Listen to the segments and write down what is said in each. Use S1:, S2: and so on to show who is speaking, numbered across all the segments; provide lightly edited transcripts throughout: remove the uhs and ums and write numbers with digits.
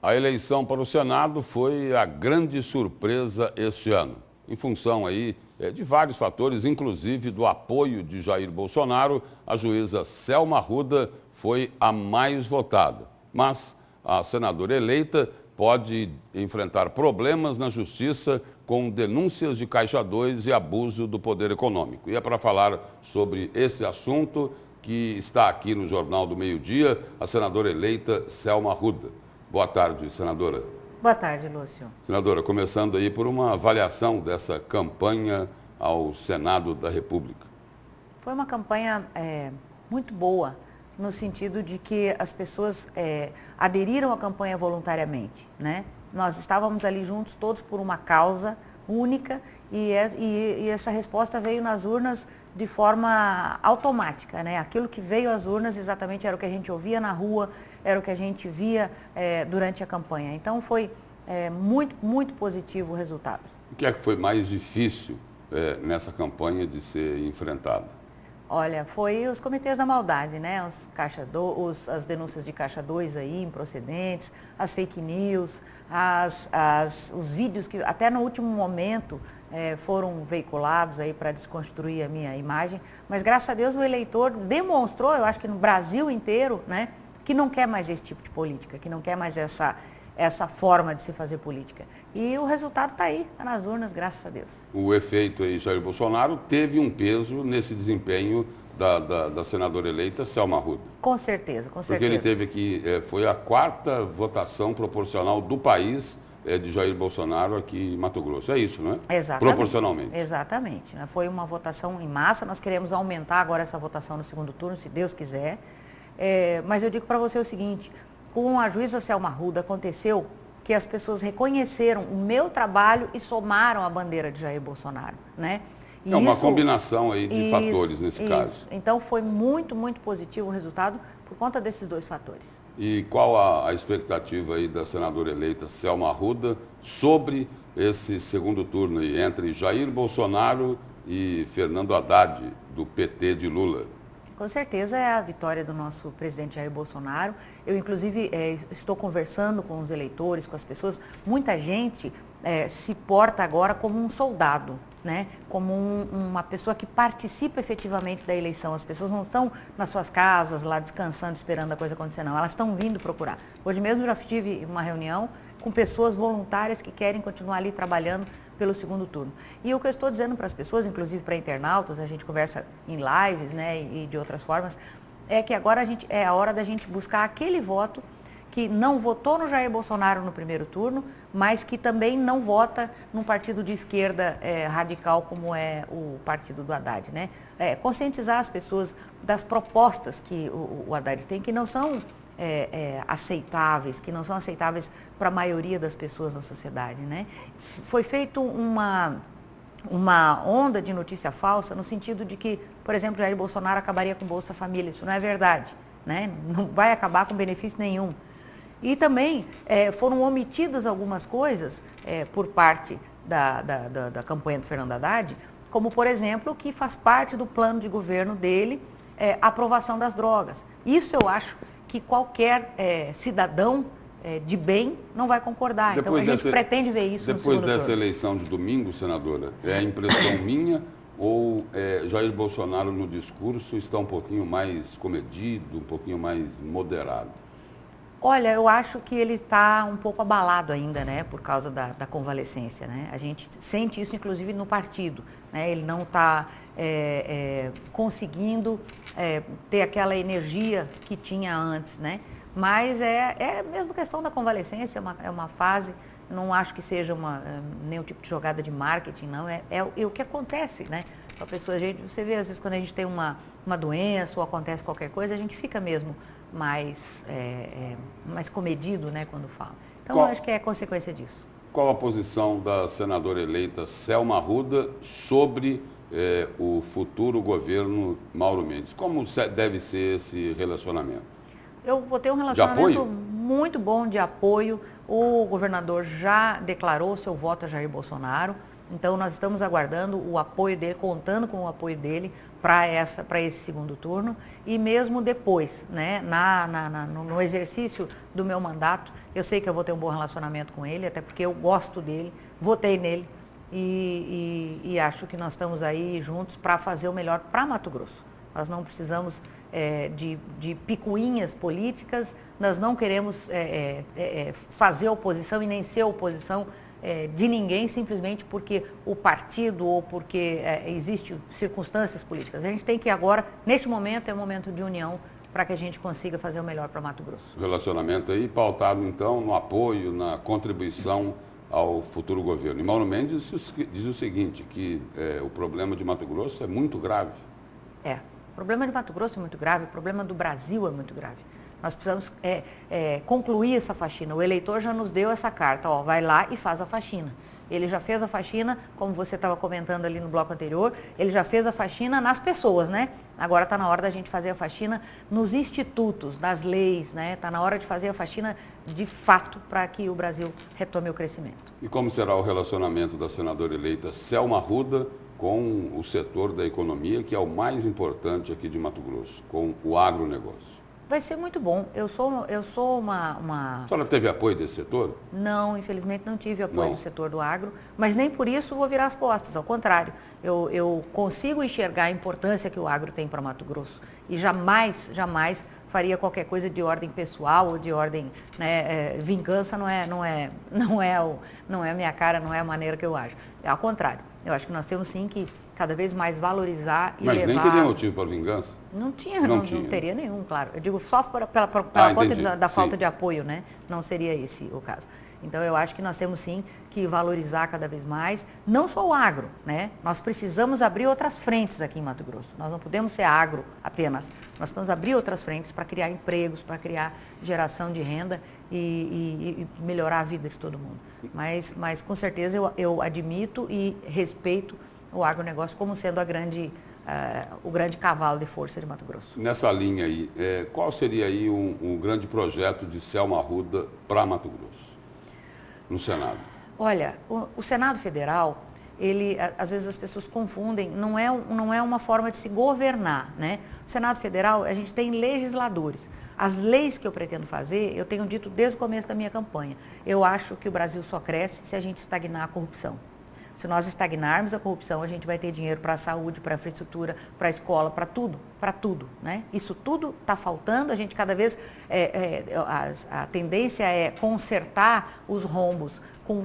S1: A eleição para o Senado foi a grande surpresa este ano, em função aí de vários fatores, inclusive do apoio de Jair Bolsonaro. A juíza Selma Arruda foi a mais votada, mas a senadora eleita pode enfrentar problemas na justiça com denúncias de Caixa 2 e abuso do poder econômico. E é para falar sobre esse assunto que está aqui no Jornal do Meio-Dia, a senadora eleita Selma Arruda. Boa tarde, senadora.
S2: Boa tarde, Lúcio.
S1: Senadora, começando aí por uma avaliação dessa campanha ao Senado da República.
S2: Foi uma campanha muito boa, no sentido de que as pessoas aderiram à campanha voluntariamente, né? Nós estávamos ali juntos todos por uma causa única e essa resposta veio nas urnas de forma automática, né? Aquilo que veio às urnas exatamente era o que a gente ouvia na rua, era o que a gente via durante a campanha. Então foi muito positivo o resultado.
S1: O que é que foi mais difícil nessa campanha de ser enfrentada?
S2: Olha, foi os comitês da maldade, né? As denúncias de Caixa 2 aí, improcedentes, as fake news, os vídeos que até no último momento foram veiculados aí para desconstruir a minha imagem. Mas graças a Deus o eleitor demonstrou, eu acho que no Brasil inteiro, né, que não quer mais esse tipo de política, que não quer mais essa forma de se fazer política. E o resultado está aí, está nas urnas, graças a Deus.
S1: O efeito aí, Jair Bolsonaro, teve um peso nesse desempenho da senadora eleita, Selma Arruda.
S2: Com certeza, com certeza.
S1: Porque ele teve aqui, foi a 4ª votação proporcional do país de Jair Bolsonaro aqui em Mato Grosso. É isso, não é?
S2: Exatamente.
S1: Proporcionalmente.
S2: Exatamente. Foi uma votação em massa, nós queremos aumentar agora essa votação no segundo turno, se Deus quiser. Mas eu digo para você o seguinte, com a juíza Selma Arruda aconteceu que as pessoas reconheceram o meu trabalho e somaram a bandeira de Jair Bolsonaro, né?
S1: É uma combinação aí de fatores nesse caso.
S2: Então foi muito positivo o resultado por conta desses dois fatores.
S1: E qual a expectativa aí da senadora eleita Selma Arruda sobre esse segundo turno aí, entre Jair Bolsonaro e Fernando Haddad, do PT de Lula?
S2: Com certeza é a vitória do nosso presidente Jair Bolsonaro. Eu, inclusive, estou conversando com os eleitores, com as pessoas. Muita gente se porta agora como um soldado, né? Como uma pessoa que participa efetivamente da eleição. As pessoas não estão nas suas casas, lá descansando, esperando a coisa acontecer, não. Elas estão vindo procurar. Hoje mesmo já tive uma reunião com pessoas voluntárias que querem continuar ali trabalhando pelo segundo turno. E o que eu estou dizendo para as pessoas, inclusive para internautas, a gente conversa em lives, né, e de outras formas, é que agora é a hora da gente buscar aquele voto que não votou no Jair Bolsonaro no primeiro turno, mas que também não vota num partido de esquerda radical como é o partido do Haddad, né? Conscientizar as pessoas das propostas que o Haddad tem, que não são aceitáveis, que não são aceitáveis para a maioria das pessoas na sociedade, né? Foi feito uma onda de notícia falsa no sentido de que, por exemplo, Jair Bolsonaro acabaria com Bolsa Família. Isso não é verdade, né? Não vai acabar com benefício nenhum. E também foram omitidas algumas coisas por parte da campanha do Fernando Haddad, como, por exemplo, que faz parte do plano de governo dele, a aprovação das drogas. Isso eu acho que qualquer cidadão de bem não vai concordar. Então a gente pretende ver isso no segundo turno.
S1: Depois dessa eleição de domingo, senadora, é a impressão minha ou Jair Bolsonaro no discurso está um pouquinho mais comedido, um pouquinho mais moderado?
S2: Olha, eu acho que ele está um pouco abalado ainda, né, por causa da convalescência, né? A gente sente isso, inclusive, no partido, né? Ele não está conseguindo ter aquela energia que tinha antes, né? Mas é mesmo questão da convalescência, é uma fase, não acho que seja nenhum tipo de jogada de marketing, não, é o que acontece, né? A pessoa, você vê, às vezes, quando a gente tem uma doença ou acontece qualquer coisa, a gente fica mesmo mais comedido, né, quando fala. Então, eu acho que é consequência disso.
S1: Qual a posição da senadora eleita Selma Arruda sobre o futuro governo Mauro Mendes? Como deve ser esse relacionamento?
S2: Eu vou ter um relacionamento muito bom de apoio. O governador já declarou seu voto a Jair Bolsonaro. Então nós estamos aguardando o apoio dele, contando com o apoio dele para esse segundo turno e mesmo depois, né, no exercício do meu mandato, eu sei que eu vou ter um bom relacionamento com ele, até porque eu gosto dele, votei nele e acho que nós estamos aí juntos para fazer o melhor para Mato Grosso. Nós não precisamos de picuinhas políticas, nós não queremos fazer oposição e nem ser oposição de ninguém simplesmente porque o partido ou porque existem circunstâncias políticas. A gente tem que agora, neste momento, é um momento de união para que a gente consiga fazer o melhor para Mato Grosso.
S1: O relacionamento aí pautado, então, no apoio, na contribuição ao futuro governo. E Mauro Mendes diz o seguinte, que o problema de Mato Grosso é muito grave.
S2: O problema de Mato Grosso é muito grave, o problema do Brasil é muito grave. Nós precisamos concluir essa faxina. O eleitor já nos deu essa carta, ó, vai lá e faz a faxina. Ele já fez a faxina, como você estava comentando ali no bloco anterior, ele já fez a faxina nas pessoas, né? Agora está na hora da gente fazer a faxina nos institutos, nas leis, né? Está na hora de fazer a faxina de fato para que o Brasil retome o crescimento.
S1: E como será o relacionamento da senadora eleita Selma Arruda com o setor da economia, que é o mais importante aqui de Mato Grosso, com o agronegócio?
S2: Vai ser muito bom. Eu sou uma...
S1: A senhora teve apoio desse setor?
S2: Não, infelizmente não tive apoio
S1: Não.
S2: do setor do agro, mas nem por isso vou virar as costas, ao contrário. Eu consigo enxergar a importância que o agro tem para Mato Grosso e jamais faria qualquer coisa de ordem pessoal ou de ordem, né, vingança não é a minha cara, não é a maneira que eu ajo. Ao contrário, eu acho que nós temos sim que cada vez mais valorizar e
S1: Mas
S2: levar...
S1: nem teria motivo para vingança?
S2: Não tinha,
S1: Não
S2: não
S1: tinha.
S2: teria nenhum, claro. Eu digo só pela
S1: entendi.
S2: conta da falta
S1: Sim.
S2: de apoio, né? Não seria esse o caso. Então eu acho que nós temos sim que valorizar cada vez mais, não só o agro, né? Nós precisamos abrir outras frentes aqui em Mato Grosso. Nós não podemos ser agro apenas. Nós precisamos abrir outras frentes para criar empregos, para criar geração de renda e melhorar a vida de todo mundo. Mas com certeza eu admito e respeito o agronegócio como sendo o grande cavalo de força de Mato Grosso.
S1: Nessa linha aí, qual seria aí um grande projeto de Selma Arruda para Mato Grosso, no Senado?
S2: Olha, o Senado Federal, às vezes as pessoas confundem, não é uma forma de se governar, né? O Senado Federal, a gente tem legisladores. As leis que eu pretendo fazer, eu tenho dito desde o começo da minha campanha, eu acho que o Brasil só cresce se a gente estagnar a corrupção. Se nós estagnarmos a corrupção, a gente vai ter dinheiro para a saúde, para a infraestrutura, para a escola, para tudo, né? Isso tudo está faltando, a gente cada vez, a tendência é consertar os rombos,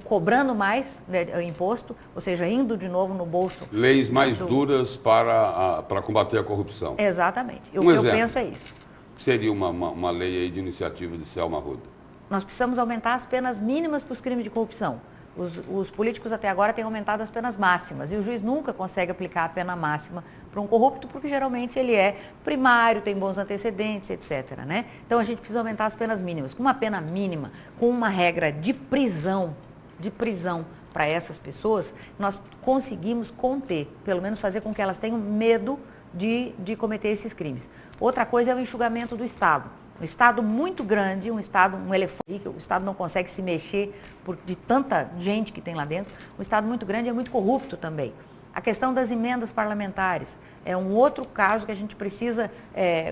S2: cobrando mais, né, imposto, ou seja, indo de novo no bolso.
S1: Leis mais duras para combater a corrupção.
S2: Exatamente. O
S1: Um
S2: que eu
S1: exemplo.
S2: penso é isso.
S1: Seria uma lei aí de iniciativa de Selma Arruda.
S2: Nós precisamos aumentar as penas mínimas para os crimes de corrupção. Os políticos até agora têm aumentado as penas máximas e o juiz nunca consegue aplicar a pena máxima para um corrupto porque geralmente ele é primário, tem bons antecedentes, etc. Né? Então a gente precisa aumentar as penas mínimas. Com uma pena mínima, com uma regra de prisão para essas pessoas, nós conseguimos conter, pelo menos fazer com que elas tenham medo de cometer esses crimes. Outra coisa é o enxugamento do Estado. Um Estado muito grande, um elefante, o Estado não consegue se mexer de tanta gente que tem lá dentro. Um Estado muito grande é muito corrupto também. A questão das emendas parlamentares é um outro caso que a gente precisa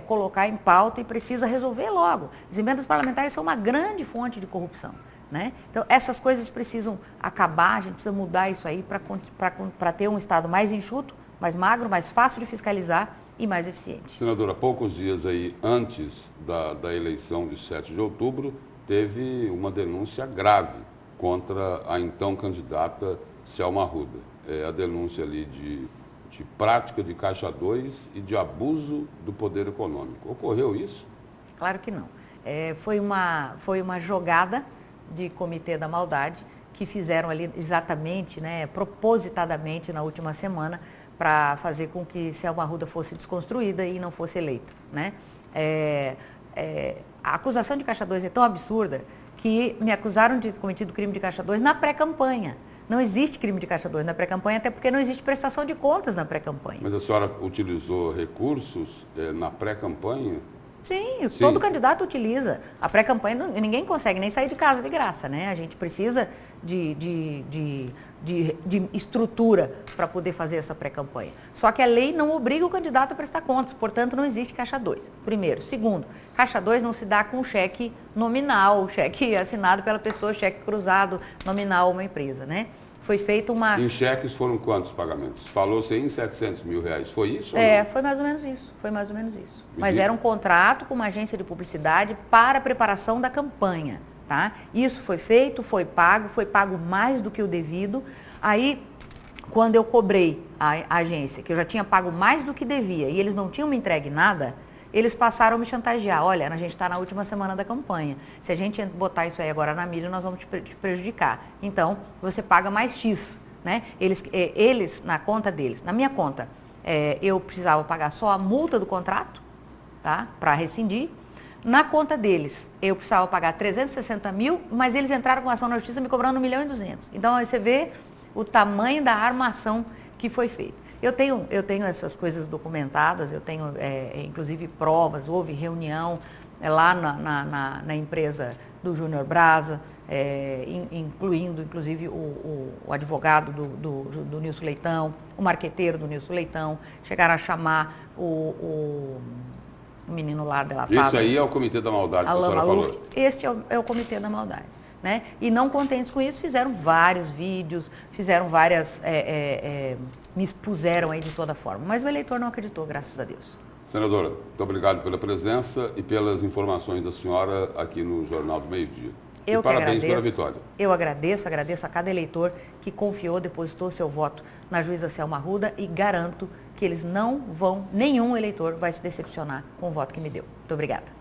S2: colocar em pauta e precisa resolver logo. As emendas parlamentares são uma grande fonte de corrupção, né? Então, essas coisas precisam acabar, a gente precisa mudar isso aí para ter um Estado mais enxuto, mais magro, mais fácil de fiscalizar e mais eficiente.
S1: Senadora, há poucos dias aí, antes da eleição de 7 de outubro, teve uma denúncia grave contra a então candidata Selma Arruda. A denúncia ali de prática de caixa 2 e de abuso do poder econômico. Ocorreu isso?
S2: Claro que não. Foi uma jogada de comitê da maldade que fizeram ali exatamente, né, propositadamente na última semana, para fazer com que Selma Arruda fosse desconstruída e não fosse eleita, né? A acusação de caixa 2 é tão absurda que me acusaram de ter cometido crime de caixa 2 na pré-campanha. Não existe crime de caixa 2 na pré-campanha, até porque não existe prestação de contas na pré-campanha.
S1: Mas a senhora utilizou recursos na pré-campanha?
S2: Sim,
S1: Sim.
S2: todo candidato utiliza. A pré-campanha, ninguém consegue nem sair de casa de graça, né? A gente precisa de estrutura para poder fazer essa pré-campanha. Só que a lei não obriga o candidato a prestar contas, portanto não existe caixa 2. Primeiro. Segundo, caixa 2 não se dá com cheque nominal, cheque assinado pela pessoa, cheque cruzado nominal a uma empresa, né? Foi feita uma...
S1: Em cheques foram quantos pagamentos? Falou-se em 700 mil reais. Foi isso ou
S2: É,
S1: não?
S2: foi mais ou menos isso. Foi mais ou menos isso. Mas
S1: Existe?
S2: era um contrato com uma agência de publicidade para a preparação da campanha, tá? Isso foi feito, foi pago mais do que o devido. Aí, quando eu cobrei a agência, que eu já tinha pago mais do que devia, e eles não tinham me entregue nada, eles passaram a me chantagear. Olha, a gente está na última semana da campanha. Se a gente botar isso aí agora na mídia, nós vamos te prejudicar. Então, você paga mais X, né? Eles na conta deles, na minha conta, eu precisava pagar só a multa do contrato, tá? Para rescindir. Na conta deles, eu precisava pagar 360 mil, mas eles entraram com ação na justiça me cobrando 1.200.000. Então, aí você vê o tamanho da armação que foi feita. Eu tenho essas coisas documentadas, eu tenho inclusive provas, houve reunião lá na empresa do Júnior Brasa, incluindo inclusive o advogado do Nilson Leitão, o marqueteiro do Nilson Leitão, chegaram a chamar o menino lá dela.
S1: Esse aí é o Comitê da Maldade que a senhora falou.
S2: Este é o Comitê da Maldade. Né? E não contentes com isso, fizeram vários vídeos, fizeram várias, me expuseram aí de toda forma. Mas o eleitor não acreditou, graças a Deus.
S1: Senadora, muito obrigado pela presença e pelas informações da senhora aqui no Jornal do Meio-Dia. E parabéns pela vitória. Eu
S2: agradeço a cada eleitor que confiou, depositou seu voto na juíza Selma Arruda e garanto que eles não vão, nenhum eleitor vai se decepcionar com o voto que me deu. Muito obrigada.